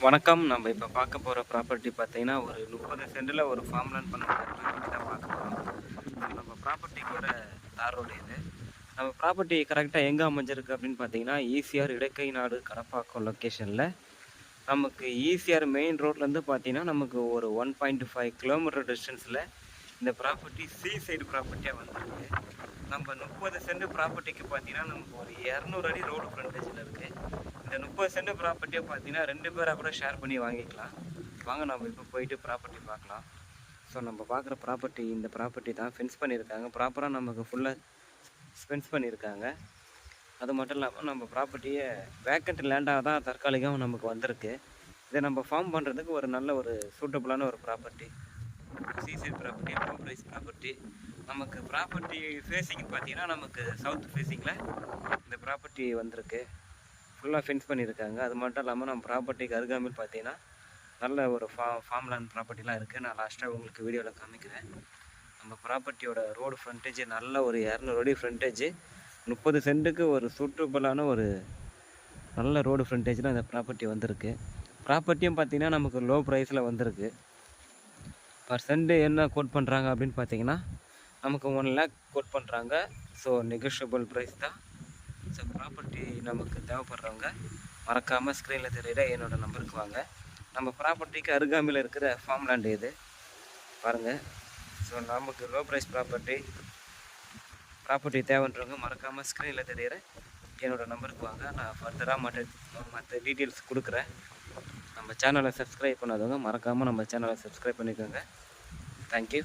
வணக்கம். நம்ம இப்போ பார்க்க போகிற ப்ராப்பர்ட்டி பார்த்தீங்கன்னா, ஒரு 30 சென்டில் ஒரு ஃபார்ம் லேண்ட் பண்ண ப்ராப்பர்ட்டி தான் பார்க்க போகிறோம். நம்ம ப்ராப்பர்ட்டிக்கோட தார் ரோடு இது. நம்ம ப்ராப்பர்ட்டி கரெக்டாக எங்கே அமைஞ்சிருக்கு அப்படின்னு பார்த்தீங்கன்னா, ஈசிஆர் இடக்கைநாடு கடப்பாக்கம் லொக்கேஷனில் நமக்கு ஈசிஆர் மெயின் ரோட்லேருந்து பார்த்தீங்கன்னா, நமக்கு ஒரு 1.5 கிலோமீட்டர் டிஸ்டன்ஸில் இந்த ப்ராப்பர்ட்டி சைடு ப்ராப்பர்ட்டியாக வந்திருக்கு. நம்ம 30 சென்ட் ப்ராப்பர்ட்டிக்கு பார்த்தீங்கன்னா, நமக்கு ஒரு 200 அடி ரோடு ஃப்ரண்டேஜில் இருக்குது. இந்த 30 சென்ட் ப்ராப்பர்ட்டியை பார்த்தீங்கன்னா 2 பேராக கூட ஷேர் பண்ணி வாங்கிக்கலாம். வாங்க நம்ம இப்போ போயிட்டு ப்ராப்பர்ட்டி பார்க்கலாம். ஸோ நம்ம பார்க்குற ப்ராப்பர்ட்டி இந்த ப்ராப்பர்ட்டி தான். ஃபென்ஸ் பண்ணியிருக்காங்க, ப்ராப்பராக நமக்கு ஃபுல்லாக ஃபென்ஸ் பண்ணியிருக்காங்க. அது மட்டும் இல்லாமல் நம்ம ப்ராப்பர்ட்டியை வேக்கண்ட் லேண்டாக தான் தற்காலிகம் நமக்கு வந்திருக்கு. இதை நம்ம ஃபார்ம் பண்ணுறதுக்கு ஒரு நல்ல ஒரு சூட்டபுளான ஒரு property, side property, low price property. நமக்கு ப்ராப்பர்ட்டி ஃபேஸிங் பார்த்தீங்கன்னா நமக்கு சவுத் ஃபேஸிங்கில் இந்த ப்ராப்பர்ட்டி வந்திருக்கு. ஃபுல்லாக ஃபென்ஸ் பண்ணியிருக்காங்க. அது மட்டும் இல்லாமல் நம்ம ப்ராப்பர்ட்டிக்கு அருகாமையில் பார்த்தீங்கன்னா நல்ல ஒரு ஃபார்ம் லேண்ட் ப்ராப்பர்ட்டிலாம் இருக்குது. நான் லாஸ்ட்டாக உங்களுக்கு வீடியோவில் காமிக்கிறேன். நம்ம ப்ராப்பர்ட்டியோட ரோடு ஃப்ரண்டேஜ் நல்ல ஒரு 200 அடி ஃப்ரண்டேஜ், 30 சென்ட்டுக்கு ஒரு சூட்டபுளான ஒரு நல்ல ரோடு ஃப்ரண்டேஜில் இந்த ப்ராப்பர்ட்டி வந்திருக்கு. ப்ராப்பர்ட்டியும் பார்த்தீங்கன்னா நமக்கு லோ ப்ரைஸில் வந்திருக்கு. பர் சென்ட் என்ன கோட் பண்ணுறாங்க அப்படின்னு பார்த்தீங்கன்னா நமக்கு 1 லேக் கோட் பண்ணுறாங்க. ஸோ நெகோஷியபிள் ப்ரைஸ் தான். ஸோ ப்ராப்பர்ட்டி நமக்கு தேவைப்படுறவங்க மறக்காமல் ஸ்க்ரீனில் தெரியுற என்னோடய நம்பருக்கு வாங்க. நம்ம ப்ராப்பர்ட்டிக்கு அருகாமையில் இருக்கிற ஃபார்ம் லேண்டு இது பாருங்கள். ஸோ நமக்கு லோ ப்ரைஸ் ப்ராப்பர்ட்டி தேவைன்றவங்க மறக்காமல் ஸ்க்ரீனில் தெரியுற என்னோடய நம்பருக்கு வாங்க. நான் ஃபர்தராக மற்ற டீட்டெயில்ஸ் கொடுக்குறேன். நம்ம சேனலை சப்ஸ்கிரைப் பண்ணாதவங்க மறக்காமல் நம்ம சேனலை சப்ஸ்கிரைப் பண்ணிக்கோங்க. தேங்க்யூ.